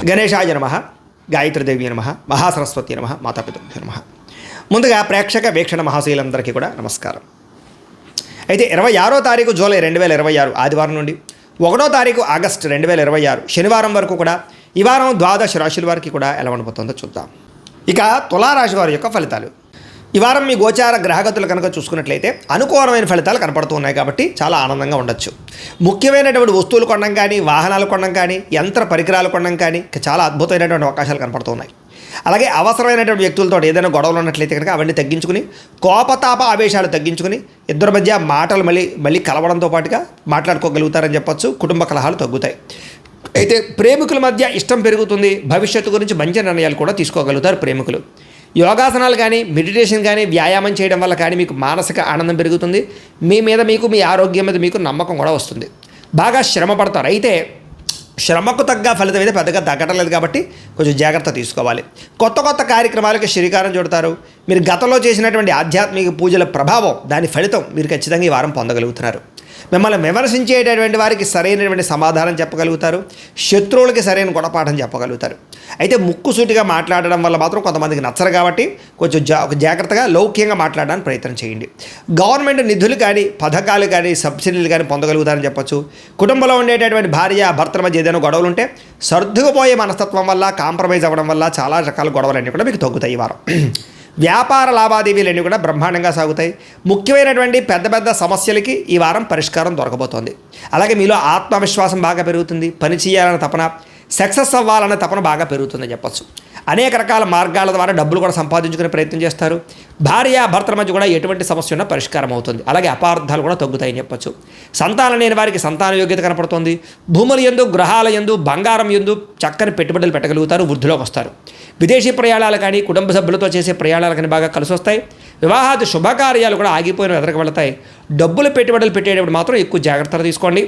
గణేశాయ నమః, గాయత్రీదేవి నమః, మహాసరస్వతి నమః, మాతాపితృభ్యో నమః. ముందుగా ప్రేక్షక వీక్షణ మహాశీలందరికీ కూడా నమస్కారం. అయితే 26వ తారీఖు జూలై 2026 ఆదివారం నుండి 1వ తారీఖు ఆగస్టు 2026 శనివారం వరకు కూడా ఈ వారం ద్వాదశ రాశుల వారికి కూడా ఎలా ఉండబోతుందో చూద్దాం. ఇక తులారాశి వారి యొక్క ఫలితాలు. ఈ వారం మీ గోచార గ్రహగతులు కనుక చూసుకున్నట్లయితే అనుకూలమైన ఫలితాలు కనపడుతూ ఉన్నాయి కాబట్టి చాలా ఆనందంగా ఉండొచ్చు. ముఖ్యమైనటువంటి వస్తువులు కొనడం కానీ, వాహనాలు కొనడం కానీ, యంత్ర పరికరాలు కొనడం కానీ చాలా అద్భుతమైనటువంటి అవకాశాలు కనపడుతూ ఉన్నాయి. అలాగే అవసరమైనటువంటి వ్యక్తులతో ఏదైనా గొడవలు ఉన్నట్లయితే కనుక అవన్నీ తగ్గించుకుని, కోపతాప ఆవేశాలు తగ్గించుకుని, ఇద్దరి మధ్య మాటలు మళ్ళీ కలవడంతో పాటుగా మాట్లాడుకోగలుగుతారని చెప్పొచ్చు. కుటుంబ కలహాలు తగ్గుతాయి. అయితే ప్రేమికుల మధ్య ఇష్టం పెరుగుతుంది. భవిష్యత్తు గురించి మంచి నిర్ణయాలు కూడా తీసుకోగలుగుతారు ప్రేమికులు. యోగాసనాలు కానీ, మెడిటేషన్ కానీ, వ్యాయామం చేయడం వల్ల కానీ మీకు మానసిక ఆనందం పెరుగుతుంది. మీ ఆరోగ్యం మీద మీకు నమ్మకం కూడా వస్తుంది. బాగా శ్రమ పడతారు. అయితే శ్రమకు తగ్గ ఫలితం అయితే పెద్దగా తగ్గటలేదు కాబట్టి కొంచెం జాగ్రత్త తీసుకోవాలి. కొత్త కార్యక్రమాలకు శ్రీకారం చుడతారు. మీరు గతంలో చేసినటువంటి ఆధ్యాత్మిక పూజల ప్రభావం, దాని ఫలితం మీరు ఖచ్చితంగా ఈ వారం పొందగలుగుతున్నారు. మిమ్మల్ని విమర్శించేటటువంటి వారికి సరైనటువంటి సమాధానం చెప్పగలుగుతారు. శత్రువులకి సరైన గుణపాఠం చెప్పగలుగుతారు. అయితే ముక్కుసూటిగా మాట్లాడడం వల్ల మాత్రం కొంతమందికి నచ్చరు కాబట్టి కొంచెం జాగ్రత్తగా లౌక్యంగా మాట్లాడడానికి ప్రయత్నం చేయండి. గవర్నమెంట్ నిధులు కానీ, పథకాలు కానీ, సబ్సిడీలు కానీ పొందగలుగుతారని చెప్పొచ్చు. కుటుంబంలో ఉండేటటువంటి భార్య భర్తల మధ్య ఏదైనా గొడవలు ఉంటే సర్దుకుపోయే మనస్తత్వం వల్ల, కాంప్రమైజ్ అవ్వడం వల్ల చాలా రకాల గొడవలన్నీ కూడా మీకు తగ్గుతాయి ఈ వారం. వ్యాపార లావాదేవీలన్నీ కూడా బ్రహ్మాండంగా సాగుతాయి. ముఖ్యమైనటువంటి పెద్ద సమస్యలకి ఈ వారం పరిష్కారం దొరకబోతోంది. అలాగే మీలో ఆత్మవిశ్వాసం బాగా పెరుగుతుంది. పని చేయాలన్న తపన, సక్సెస్ అవ్వాలన్న తపన బాగా పెరుగుతుందని చెప్పచ్చు. అనేక రకాల మార్గాల ద్వారా డబ్బులు కూడా సంపాదించుకునే ప్రయత్నం చేస్తారు. భార్య భర్తల మధ్య కూడా ఎటువంటి సమస్య ఉన్నా పరిష్కారం అవుతుంది. అలాగే అపార్థాలు కూడా తగ్గుతాయని చెప్పచ్చు. సంతానం లేని వారికి సంతాన యోగ్యత కనపడుతుంది. భూముల యందు, గ్రహాల యందు, బంగారం యందు చక్కని పెట్టుబడులు పెట్టగలుగుతారు. వృద్ధిలోకి వస్తారు. విదేశీ ప్రయాణాలు కానీ, కుటుంబ సభ్యులతో చేసే ప్రయాణాలు కానీ బాగా కలిసి వస్తాయి. వివాహాది శుభకార్యాలు కూడా ఆగిపోయిన ఎదరికి వెళతాయి. డబ్బులు పెట్టుబడులు పెట్టేటప్పుడు మాత్రం ఎక్కువ జాగ్రత్తలు తీసుకోండి.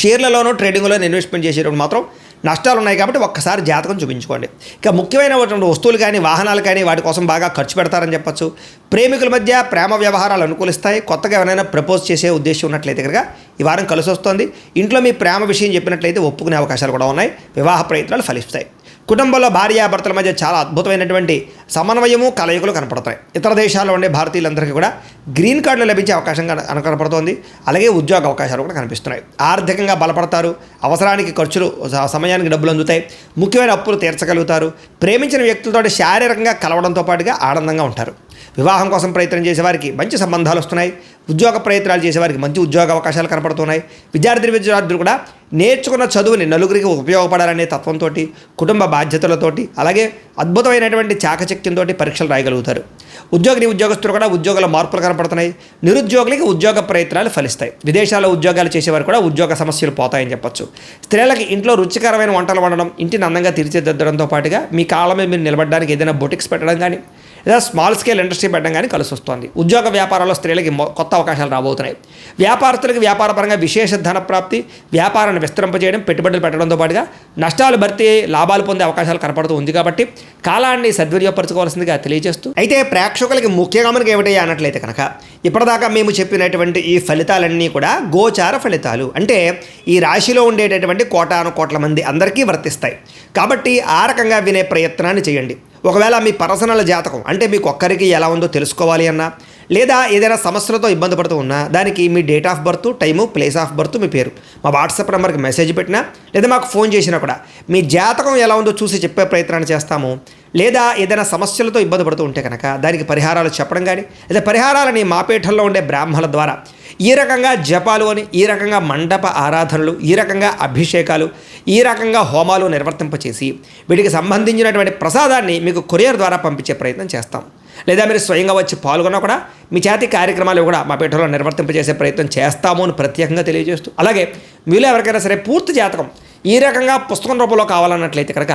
షేర్లలోనూ, ట్రేడింగ్లోనూ ఇన్వెస్ట్మెంట్ చేసేటప్పుడు మాత్రం నష్టాలు ఉన్నాయి కాబట్టి ఒక్కసారి జాతకం చూపించుకోండి. ఇక ముఖ్యమైనటువంటి వస్తువులు కానీ, వాహనాలు కానీ వాటి కోసం బాగా ఖర్చు పెడతారని చెప్పచ్చు. ప్రేమికుల మధ్య ప్రేమ వ్యవహారాలు అనుకూలిస్తాయి. కొత్తగా ఎవరైనా ప్రపోజ్ చేసే ఉద్దేశం ఉన్నట్లయితే కనుక ఈ వారం కలిసి వస్తుంది. ఇంట్లో మీ ప్రేమ విషయం చెప్పినట్లయితే ఒప్పుకునే అవకాశాలు కూడా ఉన్నాయి. వివాహ ప్రయత్నాలు ఫలిస్తాయి. కుటుంబంలో భార్యాభర్తల మధ్య చాలా అద్భుతమైనటువంటి సమన్వయము, కలయికలు కనపడతాయి. ఇతర దేశాల్లో ఉండే భారతీయులందరికీ కూడా గ్రీన్ కార్డులు లభించే అవకాశం కనపడుతోంది. అలాగే ఉద్యోగ అవకాశాలు కూడా కనిపిస్తున్నాయి. ఆర్థికంగా బలపడతారు. అవసరానికి ఖర్చులు, సమయానికి డబ్బులు అందుతాయి. ముఖ్యమైన అప్పులు తీర్చగలుగుతారు. ప్రేమించిన వ్యక్తులతో శారీరకంగా కలవడంతో పాటుగా ఆనందంగా ఉంటారు. వివాహం కోసం ప్రయత్నం చేసేవారికి మంచి సంబంధాలు వస్తున్నాయి. ఉద్యోగ ప్రయత్నాలు చేసేవారికి మంచి ఉద్యోగ అవకాశాలు కనపడుతున్నాయి. విద్యార్థులు కూడా నేర్చుకున్న చదువుని నలుగురికి ఉపయోగపడాలనే తత్వంతో, కుటుంబ బాధ్యతలతోటి, అలాగే అద్భుతమైనటువంటి చాకచక్యంతో పరీక్షలు రాయగలుగుతారు. ఉద్యోగస్తులు కూడా ఉద్యోగాల మార్పులు కనపడుతున్నాయి. నిరుద్యోగులకి ఉద్యోగ ప్రయత్నాలు ఫలిస్తాయి. విదేశాల్లో ఉద్యోగాలు చేసేవారు కూడా ఉద్యోగ సమస్యలు పోతాయని చెప్పొచ్చు. స్త్రీలకి ఇంట్లో రుచికరమైన వంటలు వండడం, ఇంటిని అందంగా తీర్చిదిద్దడంతో పాటుగా మీ కాళ్ళ మీద మీరు నిలబడడానికి ఏదైనా బొటిక్స్ పెట్టడం కానీ, లేదా స్మాల్ స్కేల్ ఇండస్ట్రీ పెట్టడం కానీ కలిసి వస్తుంది. ఉద్యోగ వ్యాపారాల్లో స్త్రీలకి కొత్త అవకాశాలు రాబోతున్నాయి. వ్యాపారస్తులకి వ్యాపారపరంగా విశేష ధన ప్రాప్తి, వ్యాపారాన్ని విస్తరింపజేయడం, పెట్టుబడులు పెట్టడంతో పాటుగా నష్టాలు భర్తీ, లాభాలు పొందే అవకాశాలు కనపడుతూ ఉంది కాబట్టి కాలాన్ని సద్వినియోగపరచుకోవాల్సిందిగా తెలియజేస్తూ, అయితే ప్రేక్షకులకి ముఖ్యంగా మనకి ఏమిటయ్యా అన్నట్లయితే కనుక ఇప్పటిదాకా మేము చెప్పినటువంటి ఈ ఫలితాలన్నీ కూడా గోచార ఫలితాలు. అంటే ఈ రాశిలో ఉండేటటువంటి కోటాను కోట్ల మంది అందరికీ వర్తిస్తాయి. కాబట్టి ఆ రకంగా వినే ప్రయత్నాన్ని చేయండి. ఒకవేళ మీ పర్సనల్ జాతకం అంటే మీకు ఒక్కరికి ఎలా ఉందో తెలుసుకోవాలి అన్నా, లేదా ఏదైనా సమస్యలతో ఇబ్బంది పడుతూ ఉన్నా, దానికి మీ date of birth, time, place of birth, మీ పేరు మా వాట్సాప్ నెంబర్కి మెసేజ్ పెట్టినా, లేదా మాకు ఫోన్ చేసినా కూడా మీ జాతకం ఎలా ఉందో చూసి చెప్పే ప్రయత్నాన్ని చేస్తాము. లేదా ఏదైనా సమస్యలతో ఇబ్బంది పడుతూ ఉంటే కనుక దానికి పరిహారాలు చెప్పడం కానీ, లేదా పరిహారాలని మా పీఠంలో ఉండే బ్రాహ్మణుల ద్వారా ఈ రకంగా జపాలు అని, ఈ రకంగా మండప ఆరాధనలు, ఈ రకంగా అభిషేకాలు, ఈ రకంగా హోమాలు నిర్వర్తింపచేసి వీటికి సంబంధించినటువంటి ప్రసాదాన్ని మీకు కొరియర్ ద్వారా పంపించే ప్రయత్నం చేస్తాం. లేదా మీరు స్వయంగా వచ్చి పాల్గొన్నా కూడా మీ చేతి కార్యక్రమాలు కూడా మా పీఠంలో నిర్వర్తింపజేసే ప్రయత్నం చేస్తాము అని ప్రత్యేకంగా తెలియజేస్తూ, అలాగే మీలో ఎవరికైనా సరే పూర్తి జాతకం ఈ రకంగా పుస్తకం రూపంలో కావాలన్నట్లయితే కనుక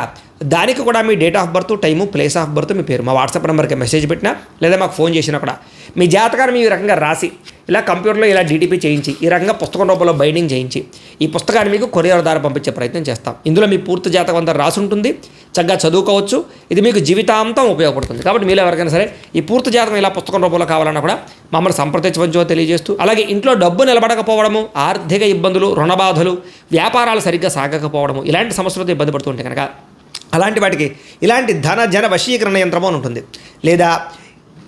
దానికి కూడా మీ date of birth, time, place of birth, మీ పేరు మా వాట్సాప్ నెంబర్కి మెసేజ్ పెట్టినా, లేదా మాకు ఫోన్ చేసినా కూడా మీ జాతకాన్ని ఈ రకంగా రాసి ఇలా కంప్యూటర్లో ఇలా డీటీపీ చేయించి ఈ రకంగా పుస్తకం రూపంలో బైండింగ్ చేయించి ఈ పుస్తకాన్ని మీకు కొరియర్ ద్వారా పంపించే ప్రయత్నం చేస్తాం. ఇందులో మీ పూర్తి జాతకం అంతా రాసి ఉంటుంది. చక్కగా చదువుకోవచ్చు. ఇది మీకు జీవితాంతం ఉపయోగపడుతుంది. కాబట్టి మీరు ఎవరికైనా సరే ఈ పూర్తి జాతకం ఇలా పుస్తకం రూపంలో కావాలన్నా కూడా మమ్మల్ని సంప్రదించవచ్చో తెలియజేస్తూ, అలాగే ఇంట్లో డబ్బు నిలబడకపోవడము, ఆర్థిక ఇబ్బందులు, రుణబాధలు, వ్యాపారాలు సరిగ్గా సాగకపోవడము, ఇలాంటి సమస్యలతో ఇబ్బంది పడుతుంటే కనుక అలాంటి వాటికి ఇలాంటి ధన జన వశీకరణ యంత్రము అని ఉంటుంది. లేదా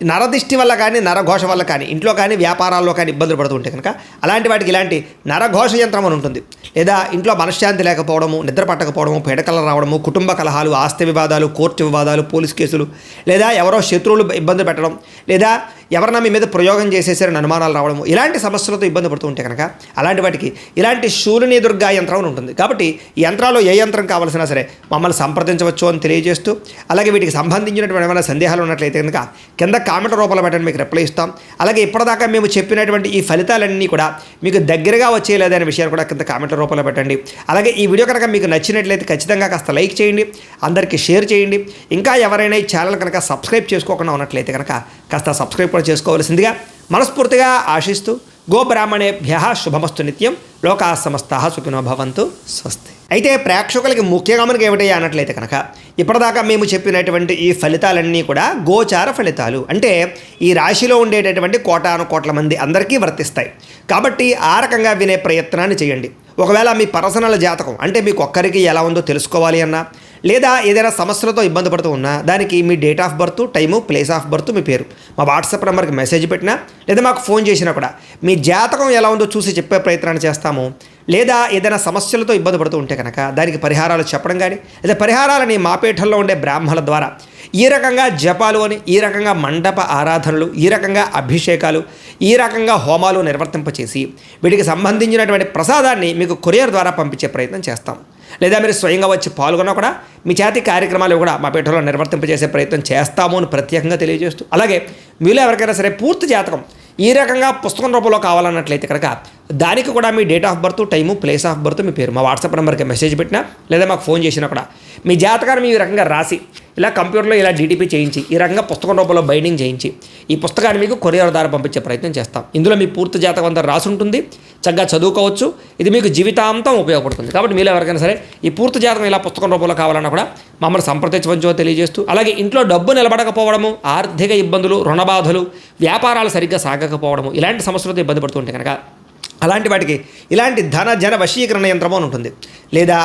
నరదిష్టి వల్ల కానీ నరఘోష వల్ల కానీ ఇంట్లో కానీ వ్యాపారాల్లో కానీ ఇబ్బందులు పడుతూ ఉంటే కనుక అలాంటి వాటికి ఇలాంటి నరఘోష యంత్రం అని ఉంటుంది. లేదా ఇంట్లో మనశ్శాంతి లేకపోవడము, నిద్ర పట్టకపోవడము, పీడకలు రావడము, కుటుంబ కలహాలు, ఆస్తి వివాదాలు, కోర్టు వివాదాలు, పోలీస్ కేసులు, లేదా ఎవరో శత్రువులు ఇబ్బంది పెట్టడం, లేదా ఎవరన్నా మీ మీద ప్రయోగం చేసేసారని అనుమానాలు రావడము, ఇలాంటి సమస్యలతో ఇబ్బంది పడుతూ ఉంటే కనుక అలాంటి వాటికి ఇలాంటి శూలిని దుర్గా యంత్రం అని ఉంటుంది. కాబట్టి ఈ యంత్రాల్లో ఏ యంత్రం కావాల్సినా సరే మమ్మల్ని సంప్రదించవచ్చు అని తెలియజేస్తూ, అలాగే వీటికి సంబంధించినటువంటి ఏమైనా సందేహాలు ఉన్నట్లయితే కనుక కింద కామెంట్ రూపంలో పెట్టండి, మీకు రిప్లై ఇస్తాం. అలాగే ఇప్పటిదాకా మేము చెప్పినటువంటి ఈ ఫలితాలన్నీ కూడా మీకు దగ్గరగా వచ్చేయలేదనే విషయాలు కూడా కింద కామెంట్ రూపంలో పెట్టండి. అలాగే ఈ వీడియో కనుక మీకు నచ్చినట్లయితే ఖచ్చితంగా కాస్త లైక్ చేయండి, అందరికీ షేర్ చేయండి. ఇంకా ఎవరైనా ఈ ఛానల్ కనుక సబ్స్క్రైబ్ చేసుకోకుండా ఉన్నట్లయితే కనుక కాస్త సబ్స్క్రైబ్ కూడా చేసుకోవాల్సిందిగా మనస్ఫూర్తిగా ఆశిస్తూ, గోబ్రాహ్మణేభ్యః శుభమస్తు నిత్యం, లోకా సమస్తాః సుఖినో భవంతు, స్వస్తి. అయితే ప్రేక్షకులకి ముఖ్యంగా మనకి ఏమిటయ్యా అన్నట్లయితే కనుక ఇప్పటిదాకా మేము చెప్పినటువంటి ఈ ఫలితాలన్నీ కూడా గోచార ఫలితాలు, అంటే ఈ రాశిలో ఉండేటటువంటి కోటాను కోట్ల మంది అందరికీ వర్తిస్తాయి. కాబట్టి ఆ రకంగా వినే ప్రయత్నాన్ని చేయండి. ఒకవేళ మీ పర్సనల్ జాతకం అంటే మీకు ఒక్కరికి ఎలా ఉందో తెలుసుకోవాలి అన్నా, లేదా ఏదైనా సమస్యలతో ఇబ్బంది పడుతూ ఉన్నా దానికి మీ date of birth, time, place of birth, మీ పేరు మా వాట్సాప్ నెంబర్కి మెసేజ్ పెట్టినా, లేదా మాకు ఫోన్ చేసినా కూడా మీ జాతకం ఎలా ఉందో చూసి చెప్పే ప్రయత్నాన్ని చేస్తాము. లేదా ఏదైనా సమస్యలతో ఇబ్బంది పడుతూ ఉంటే కనుక దానికి పరిహారాలు చెప్పడం కానీ, లేదా పరిహారాలని మా పీఠంలో ఉండే బ్రాహ్మణుల ద్వారా ఈ రకంగా జపాలు అని, ఈ రకంగా మండప ఆరాధనలు, ఈ రకంగా అభిషేకాలు, ఈ రకంగా హోమాలు నిర్వర్తింపచేసి వీటికి సంబంధించినటువంటి ప్రసాదాన్ని మీకు కొరియర్ ద్వారా పంపించే ప్రయత్నం చేస్తాం. లేదా మీరు స్వయంగా వచ్చి పాల్గొన్నా కూడా మీ చేతి కార్యక్రమాలు కూడా మా పీఠంలో నిర్వర్తింపజేసే ప్రయత్నం చేస్తాము అని ప్రత్యేకంగా తెలియజేస్తూ, అలాగే మీలో ఎవరికైనా సరే పూర్తి జాతకం ఈ రకంగా పుస్తకం రూపంలో కావాలన్నట్లయితే కనుక దానికి కూడా మీ date of birth, time, place of birth, మీ పేరు మా వాట్సాప్ నెంబర్కి మెసేజ్ పెట్టినా, లేదా మాకు ఫోన్ చేసినా కూడా మీ జాతకాన్ని ఈ రకంగా రాసి ఇలా కంప్యూటర్లో ఇలా డీటీపీ చేయించి ఈ రకంగా పుస్తకం రూపంలో బైండింగ్ చేయించి ఈ పుస్తకాన్ని మీకు కొరియర్ ద్వారా పంపించే ప్రయత్నం చేస్తాం. ఇందులో మీ పూర్తి జాతకం అంతా రాసి ఉంటుంది, చక్కగా చదువుకోవచ్చు. ఇది మీకు జీవితాంతం ఉపయోగపడుతుంది. కాబట్టి మీరు ఎవరికైనా సరే ఈ పూర్తి జాతకం ఇలా పుస్తకం రూపంలో కావాలన్నా కూడా మమ్మల్ని సంప్రదించవచ్చో తెలియజేస్తూ, అలాగే ఇంట్లో డబ్బు నిలబడకపోవడము, ఆర్థిక ఇబ్బందులు, రుణబాధలు, వ్యాపారాలు సరిగ్గా సాగకపోవడము, ఇలాంటి సమస్యలతో ఇబ్బంది పడుతుంటే కనుక అలాంటి వాటికి ఇలాంటి ధన జన వశీకరణ యంత్రము అని ఉంటుంది. లేదా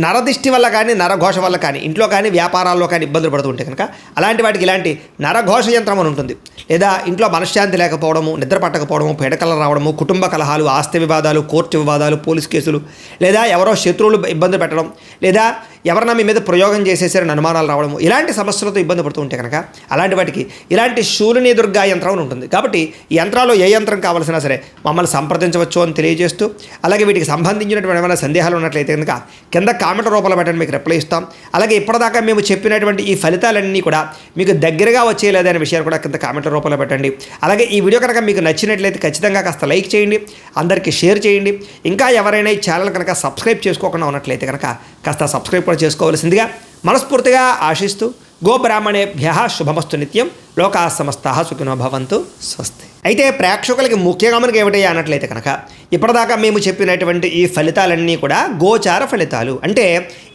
నరదిష్టి వల్ల కానీ నరఘోష వల్ల కానీ ఇంట్లో కానీ వ్యాపారాల్లో కానీ ఇబ్బందులు పడుతూ ఉంటే కనుక అలాంటి వాటికి ఇలాంటి నరఘోష యంత్రం అని ఉంటుంది. లేదా ఇంట్లో మనశ్శాంతి లేకపోవడము, నిద్ర పట్టకపోవడము, పీడకలు రావడము, కుటుంబ కలహాలు, ఆస్తి వివాదాలు, కోర్టు వివాదాలు, పోలీస్ కేసులు, లేదా ఎవరో శత్రువులు ఇబ్బంది పెట్టడం, లేదా ఎవరన్నా మీ మీద ప్రయోగం చేసేసారని అనుమానాలు రావడము, ఇలాంటి సమస్యలతో ఇబ్బంది పడుతూ ఉంటే కనుక అలాంటి వాటికి ఇలాంటి శూలిని దుర్గా యంత్రం అని ఉంటుంది. కాబట్టి ఈ యంత్రాల్లో ఏ యంత్రం కావాల్సినా సరే మమ్మల్ని సంప్రదించవచ్చు అని తెలియజేస్తూ, అలాగే వీటికి సంబంధించినటువంటి ఏమైనా సందేహాలు ఉన్నట్లయితే కనుక కింద కామెంట్ రూపంలో పెట్టండి, మీకు రిప్లై ఇస్తాం. అలాగే ఇప్పటిదాకా మేము చెప్పినటువంటి ఈ ఫలితాలన్నీ కూడా మీకు దగ్గరగా వచ్చేయలేదనే విషయాలు కూడా కింద కామెంట్ రూపంలో పెట్టండి. అలాగే ఈ వీడియో కనుక మీకు నచ్చినట్లయితే ఖచ్చితంగా కాస్త లైక్ చేయండి, అందరికీ షేర్ చేయండి. ఇంకా ఎవరైనా ఈ ఛానల్ కనుక సబ్స్క్రైబ్ చేసుకోకుండా ఉన్నట్లయితే కనుక కాస్త సబ్స్క్రైబ్ కూడా చేసుకోవాల్సిందిగా మనస్ఫూర్తిగా ఆశిస్తూ, గోబ్రాహ్మణేభ్యః శుభమస్తు నిత్యం, లోకా సమస్తాః సుఖినో భవంతు, స్వస్తి. అయితే ప్రేక్షకులకి ముఖ్యంగా మనకి ఏమిటయ్యా అన్నట్లయితే కనుక ఇప్పటిదాకా మేము చెప్పినటువంటి ఈ ఫలితాలన్నీ కూడా గోచార ఫలితాలు, అంటే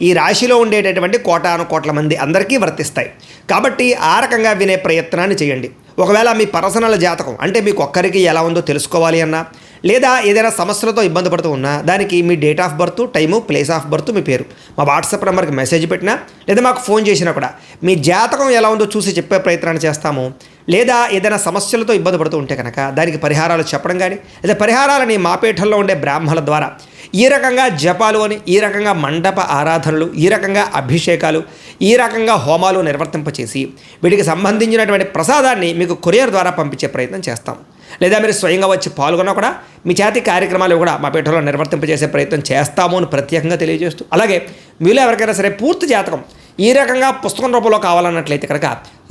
ఈ రాశిలో ఉండేటటువంటి కోటాను కోట్ల మంది అందరికీ వర్తిస్తాయి. కాబట్టి ఆ రకంగా వినే ప్రయత్నాన్ని చేయండి. ఒకవేళ మీ పర్సనల్ జాతకం అంటే మీకు ఒక్కరికి ఎలా ఉందో తెలుసుకోవాలి అన్నా, లేదా ఏదైనా సమస్యలతో ఇబ్బంది పడుతూ ఉన్నా దానికి మీ date of birth, time, place of birth, మీ పేరు మా వాట్సాప్ నెంబర్కి మెసేజ్ పెట్టినా, లేదా మాకు ఫోన్ చేసినా కూడా మీ జాతకం ఎలా ఉందో చూసి చెప్పే ప్రయత్నాన్ని చేస్తాము. లేదా ఏదైనా సమస్యలతో ఇబ్బంది పడుతూ ఉంటే కనుక దానికి పరిహారాలు చెప్పడం కానీ, లేదా పరిహారాలని మా పీఠంలో ఉండే బ్రాహ్మణుల ద్వారా ఈ రకంగా జపాలు అని, ఈ రకంగా మండప ఆరాధనలు, ఈ రకంగా అభిషేకాలు, ఈ రకంగా హోమాలు నిర్వర్తింపచేసి వీటికి సంబంధించినటువంటి ప్రసాదాన్ని మీకు కొరియర్ ద్వారా పంపించే ప్రయత్నం చేస్తాం. లేదా మీరు స్వయంగా వచ్చి పాల్గొన్నా కూడా మీ చేతి కార్యక్రమాలు కూడా మా పీఠంలో నిర్వర్తింపజేసే ప్రయత్నం చేస్తాము అని ప్రత్యేకంగా తెలియజేస్తూ, అలాగే మీలో ఎవరికైనా సరే పూర్తి జాతకం ఈ రకంగా పుస్తకం రూపంలో కావాలన్నట్లయితే కనుక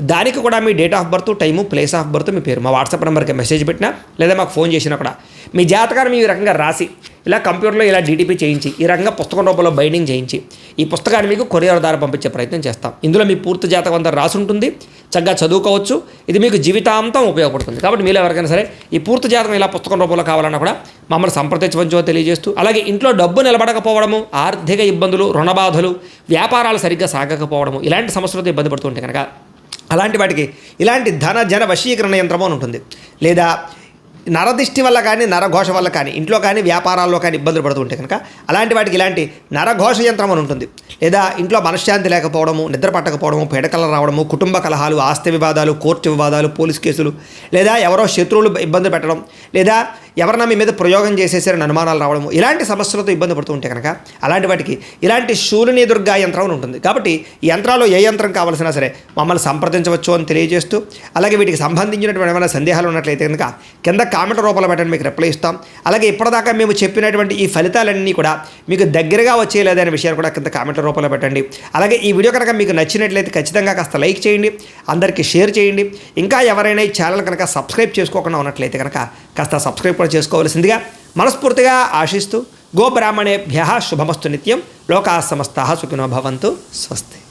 దానికి కూడా మీ date of birth, time, place of birth, మీ పేరు మా వాట్సాప్ నెంబర్కి మెసేజ్ పెట్టినా, లేదా మాకు ఫోన్ చేసినా కూడా మీ జాతకాన్ని ఈ రకంగా రాసి ఇలా కంప్యూటర్లో ఇలా డీటీపీ చేయించి ఈ రకంగా పుస్తకం రూపంలో బైండింగ్ చేయించి ఈ పుస్తకాన్ని మీకు కొరియర్ ద్వారా పంపించే ప్రయత్నం చేస్తాం. ఇందులో మీ పూర్తి జాతకం అంతా రాసి ఉంటుంది, చక్కగా చదువుకోవచ్చు. ఇది మీకు జీవితాంతం ఉపయోగపడుతుంది. కాబట్టి మీరు ఎవరికైనా సరే ఈ పూర్తి జాతకం ఇలా పుస్తకం రూపంలో కావాలన్నా కూడా మమ్మల్ని సంప్రదించవచ్చో తెలియజేస్తూ, అలాగే ఇంట్లో డబ్బు నిలబడకపోవడము, ఆర్థిక ఇబ్బందులు, రుణబాధలు, వ్యాపారాలు సరిగ్గా సాగకపోవడము, ఇలాంటి సమస్యలతో ఇబ్బంది పడుతూ ఉంటే కనుక అలాంటి వాటికి ఇలాంటి ధన జన వశీకరణ యంత్రము అని ఉంటుంది. లేదా నరదిష్టి వల్ల కానీ నరఘోష వల్ల కానీ ఇంట్లో కానీ వ్యాపారాల్లో కానీ ఇబ్బందులు పడుతూ ఉంటే కనుక అలాంటి వాటికి ఇలాంటి నరఘోష యంత్రం అని ఉంటుంది. లేదా ఇంట్లో మనశ్శాంతి లేకపోవడము, నిద్ర పట్టకపోవడము, పీడకలు రావడము, కుటుంబ కలహాలు, ఆస్తి వివాదాలు, కోర్టు వివాదాలు, పోలీస్ కేసులు, లేదా ఎవరో శత్రువులు ఇబ్బంది పెట్టడం, లేదా ఎవరన్నా మీ మీద ప్రయోగం చేసేసారని అనుమానాలు రావడము, ఇలాంటి సమస్యలతో ఇబ్బంది పడుతూ ఉంటే కనుక అలాంటి వాటికి ఇలాంటి శూలిని దుర్గా యంత్రం అని ఉంటుంది. కాబట్టి ఈ యంత్రాల్లో ఏ యంత్రం కావాల్సినా సరే మమ్మల్ని సంప్రదించవచ్చు అని తెలియజేస్తూ, అలాగే వీటికి సంబంధించినటువంటి ఏమైనా సందేహాలు ఉన్నట్లయితే కనుక కింద కామెంట్ రూపంలో పెట్టండి, మీకు రిప్లై ఇస్తాం. అలాగే ఇప్పటిదాకా మేము చెప్పినటువంటి ఈ ఫలితాలన్నీ కూడా మీకు దగ్గరగా వచ్చేయలేదనే విషయాన్ని కూడా కింద కామెంట్ రూపంలో పెట్టండి. అలాగే ఈ వీడియో కనుక మీకు నచ్చినట్లయితే ఖచ్చితంగా కాస్త లైక్ చేయండి, అందరికీ షేర్ చేయండి. ఇంకా ఎవరైనా ఈ ఛానల్ కనుక సబ్స్క్రైబ్ చేసుకోకుండా ఉన్నట్లయితే కనుక కాస్త సబ్స్క్రైబ్ కూడా చేసుకోవాల్సిందిగా మనస్ఫూర్తిగా ఆశిస్తూ, గోబ్రాహ్మణేభ్యః శుభమస్తు నిత్యం, లోకాः సమస్తాः సుఖినో భవంతు, స్వస్తి.